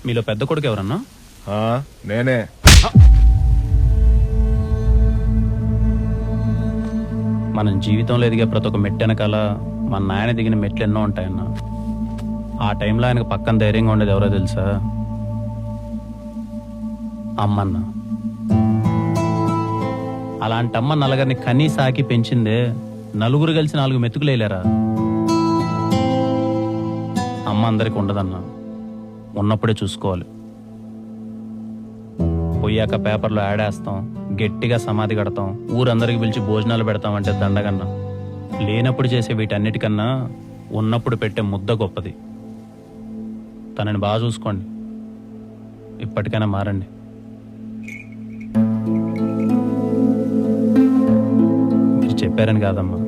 మీలో పెద్ద కొడుకు ఎవరన్నా? నేనే. మనం జీవితంలో ఎదిగే ప్రతి ఒక్క మెట్టు వెనకాల మన నాయన దిగిన మెట్లు ఎన్నో ఉంటాయన్నా. ఆ టైంలో ఆయనకు పక్కన ధైర్యంగా ఉండేది ఎవరో తెలుసా? అమ్మన్న. అలాంటి అమ్మ నలుగురిని కనీ సాకి పెంచిందే నలుగురు కలిసి 4 మెతుకులేలేరా. అమ్మ అందరికి ఉండదన్నా, ఉన్నప్పుడే చూసుకోవాలి. పోయాక పేపర్లో యాడేస్తాం, గట్టిగా సమాధి కడతాం, ఊరందరికి పిలిచి భోజనాలు పెడతాం అంటే దండగన్నా. లేనప్పుడు చేసే వీటన్నిటికన్నా ఉన్నప్పుడు పెట్టే ముద్ద గొప్పది. తనని బాగా చూసుకోండి. ఇప్పటికైనా మారండి. మీరు చెప్పారని కాదమ్మా,